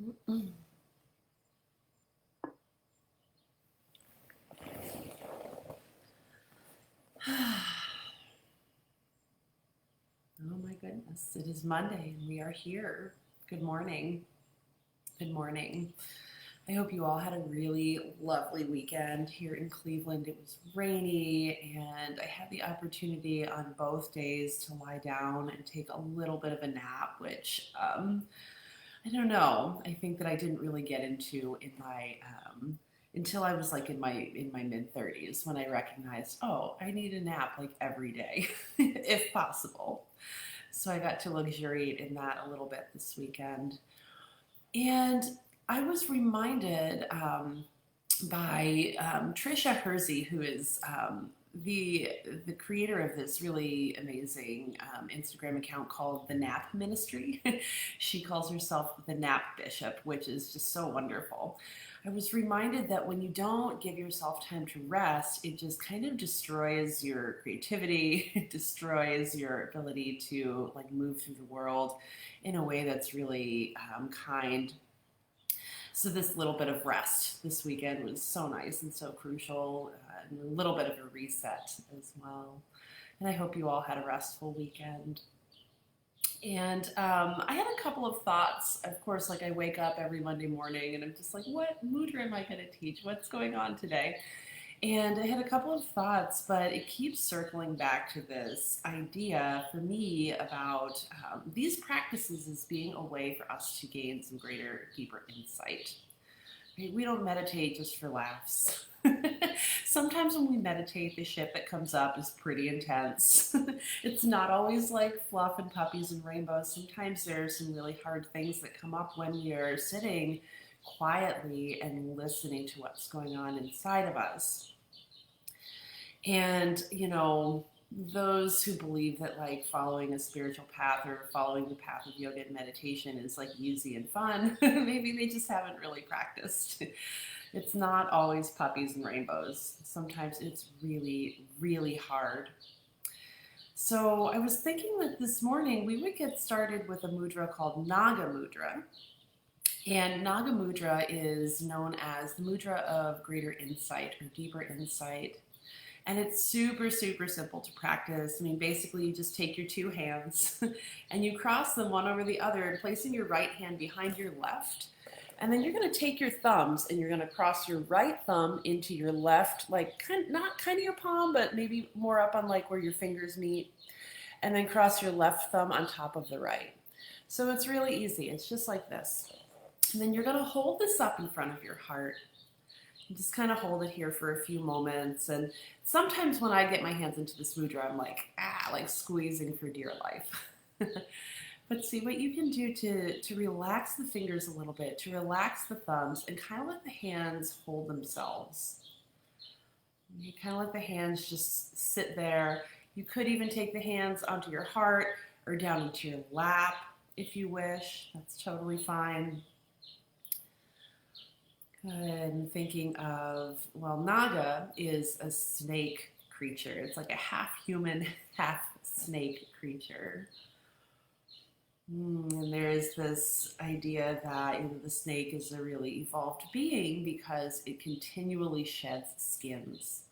Oh my goodness, it is Monday and we are here. Good morning. Good morning. I hope you all had a really lovely weekend here in Cleveland. It was rainy and I had the opportunity on both days to lie down and take a little bit of a nap, which I don't know. I think that I didn't really get into in my until I was like in my mid 30s when I recognized, oh, I need a nap like every day, if possible. So I got to luxuriate in that a little bit this weekend. And I was reminded by Trisha Hersey, who is the creator of this really amazing Instagram account called the Nap Ministry. She calls herself the Nap Bishop, which is just so wonderful. I was reminded that when you don't give yourself time to rest, it just kind of destroys your creativity, it destroys your ability to like move through the world in a way that's really kind. So this little bit of rest this weekend was so nice and so crucial, and a little bit of a reset as well. And I hope you all had a restful weekend. And I had a couple of thoughts. Of course, like I wake up every Monday morning and I'm just like, what mudra am I going to teach? What's going on today? And I had a couple of thoughts, but it keeps circling back to this idea for me about these practices as being a way for us to gain some greater, deeper insight. Right? We don't meditate just for laughs. Sometimes when we meditate, the shit that comes up is pretty intense. It's not always like fluff and puppies and rainbows. Sometimes there's some really hard things that come up when we are sitting quietly and listening to what's going on inside of us. And, those who believe that like following a spiritual path or following the path of yoga and meditation is like easy and fun, maybe they just haven't really practiced. It's not always puppies and rainbows. Sometimes it's really, really hard. So I was thinking that this morning we would get started with a mudra called Naga Mudra. And Naga Mudra is known as the mudra of greater insight or deeper insight. And it's super, super simple to practice. I mean, basically, you just take your two hands and you cross them one over the other, placing your right hand behind your left. And then you're going to take your thumbs and you're going to cross your right thumb into your left, like not kind of your palm, but maybe more up on like where your fingers meet. And then cross your left thumb on top of the right. So it's really easy. It's just like this. And then you're going to hold this up in front of your heart. And just kind of hold it here for a few moments. And sometimes when I get my hands into this mudra, I'm like squeezing for dear life. But see what you can do to relax the fingers a little bit, to relax the thumbs, and kind of let the hands hold themselves. You kind of let the hands just sit there. You could even take the hands onto your heart or down into your lap if you wish. That's totally fine. I'm thinking of, well, Naga is a snake creature. It's like a half human, half snake creature. And there's this idea that the snake is a really evolved being because it continually sheds skins,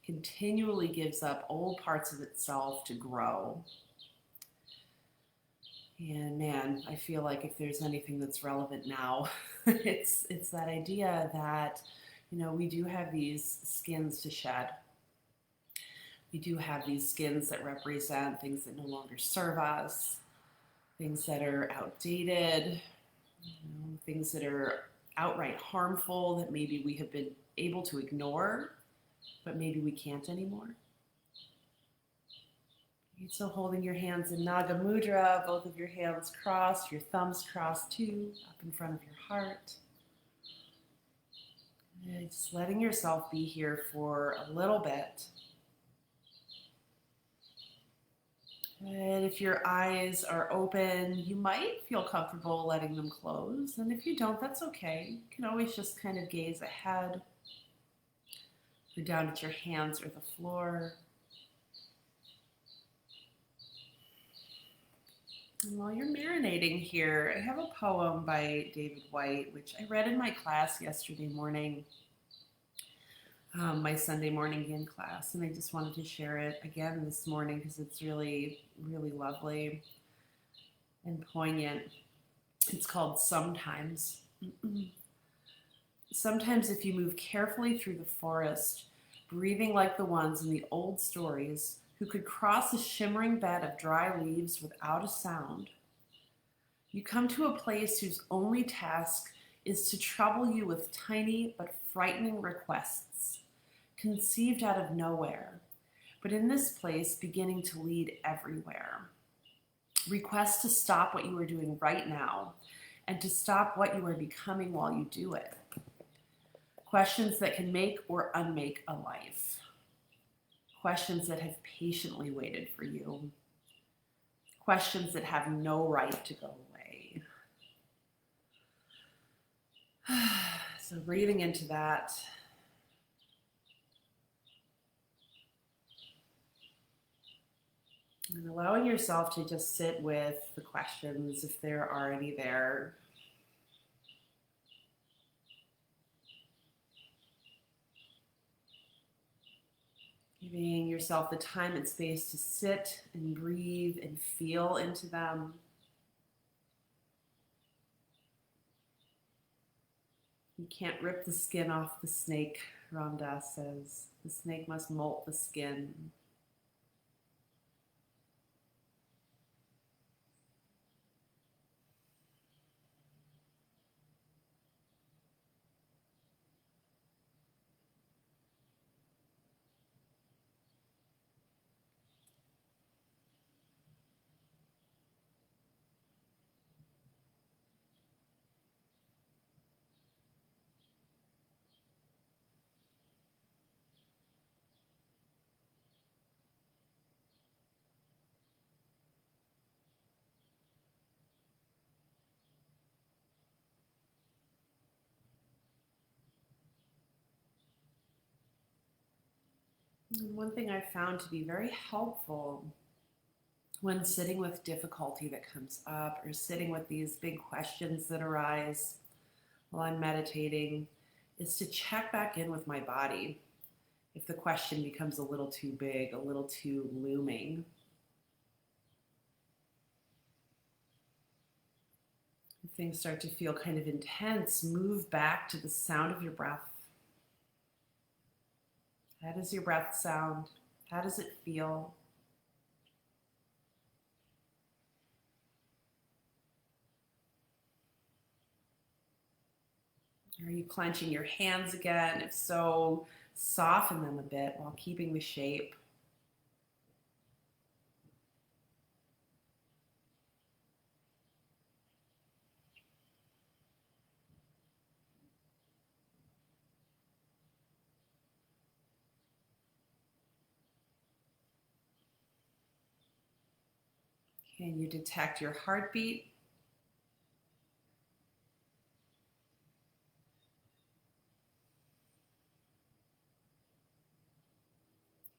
continually gives up old parts of itself to grow. And man, I feel like if there's anything that's relevant now, it's that idea that, we do have these skins to shed. We do have these skins that represent things that no longer serve us, things that are outdated, things that are outright harmful that maybe we have been able to ignore, but maybe we can't anymore. So holding your hands in Naga Mudra, both of your hands crossed, your thumbs crossed too, up in front of your heart. And just letting yourself be here for a little bit. And if your eyes are open, you might feel comfortable letting them close. And if you don't, that's okay. You can always just kind of gaze ahead or down at your hands or the floor. And while you're marinating here, I have a poem by David Whyte, which I read in my class yesterday morning, my Sunday morning yin class, and I just wanted to share it again this morning because it's really, really lovely and poignant. It's called Sometimes. Sometimes if you move carefully through the forest, breathing like the ones in the old stories who could cross a shimmering bed of dry leaves without a sound, you come to a place whose only task is to trouble you with tiny but frightening requests, conceived out of nowhere, but in this place beginning to lead everywhere. Requests to stop what you are doing right now and to stop what you are becoming while you do it. Questions that can make or unmake a life. Questions that have patiently waited for you. Questions that have no right to go away. So breathing into that. And allowing yourself to just sit with the questions if there are any there. Giving yourself the time and space to sit and breathe and feel into them. You can't rip the skin off the snake, Ram Dass says. The snake must molt the skin. And one thing I've found to be very helpful when sitting with difficulty that comes up or sitting with these big questions that arise while I'm meditating is to check back in with my body if the question becomes a little too big, a little too looming. If things start to feel kind of intense, move back to the sound of your breath. How does your breath sound? How does it feel? Are you clenching your hands again? If so, soften them a bit while keeping the shape. Can you detect your heartbeat?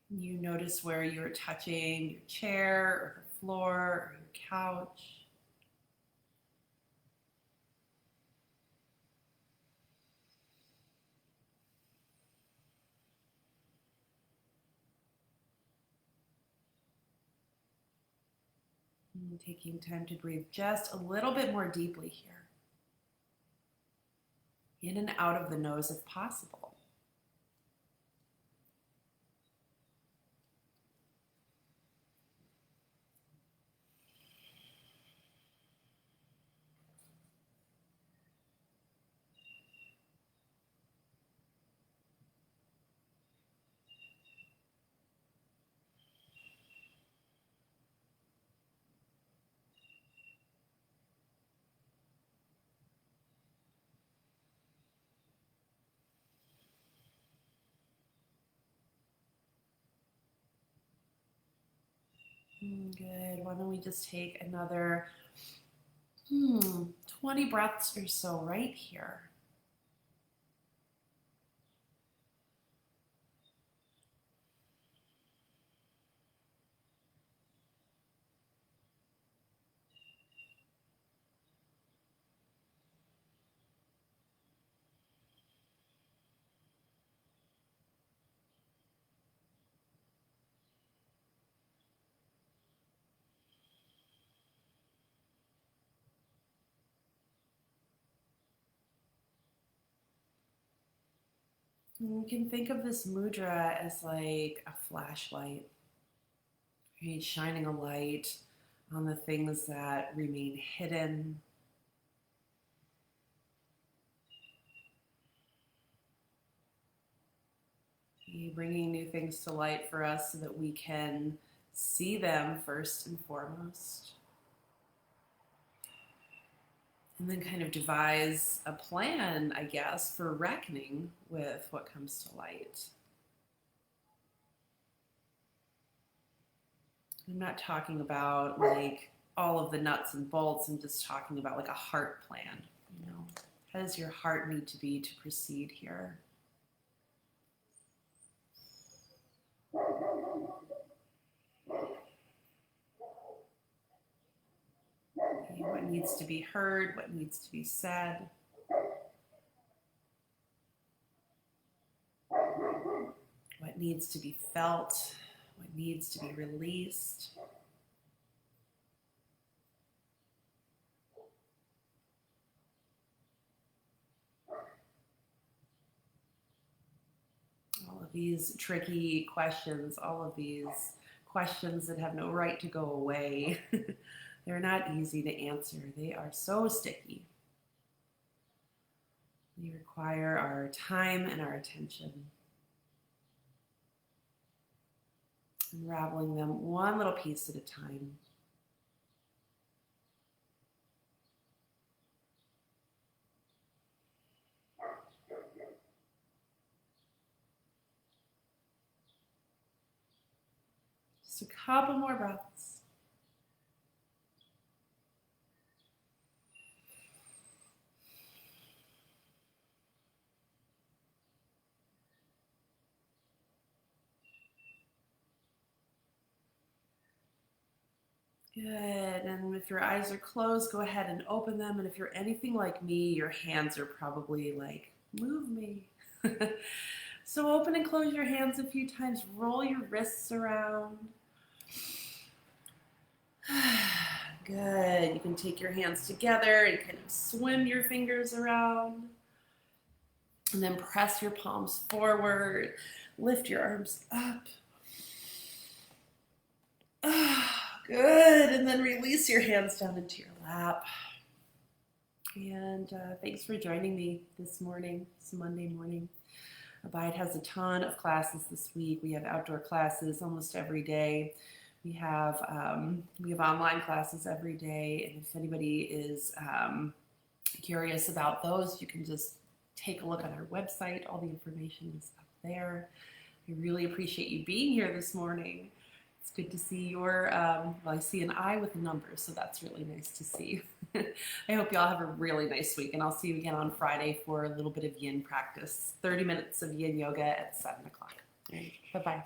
You notice where you're touching your chair or the floor or your couch. And taking time to breathe just a little bit more deeply here. In and out of the nose if possible. Good. Why don't we just take another 20 breaths or so right here. And you can think of this mudra as like a flashlight, right? Shining a light on the things that remain hidden. Bringing new things to light for us so that we can see them first and foremost. And then kind of devise a plan, I guess, for reckoning with what comes to light. I'm not talking about like all of the nuts and bolts. I'm just talking about like a heart plan. You know, how does your heart need to be to proceed here? Okay, what needs to be heard? What needs to be said? What needs to be felt? What needs to be released? All of these tricky questions, all of these questions that have no right to go away. They're not easy to answer. They are so sticky. They require our time and our attention. Unraveling them one little piece at a time. Just a couple more breaths. Good, and if your eyes are closed, go ahead and open them. And if you're anything like me, your hands are probably like, move me. So open and close your hands a few times. Roll your wrists around. Good. You can take your hands together and kind of swim your fingers around. And then press your palms forward. Lift your arms up. Good. And then release your hands down into your lap. And thanks for joining me this morning. It's Monday morning. Abide has a ton of classes this week. We have outdoor classes almost every day. We have online classes every day. And if anybody is curious about those, you can just take a look on our website. All the information is up there. I really appreciate you being here this morning. It's good to see your, well, I see an eye with a number, so that's really nice to see. I hope y'all have a really nice week, and I'll see you again on Friday for a little bit of yin practice. 30 minutes of yin yoga at 7 o'clock. Bye-bye.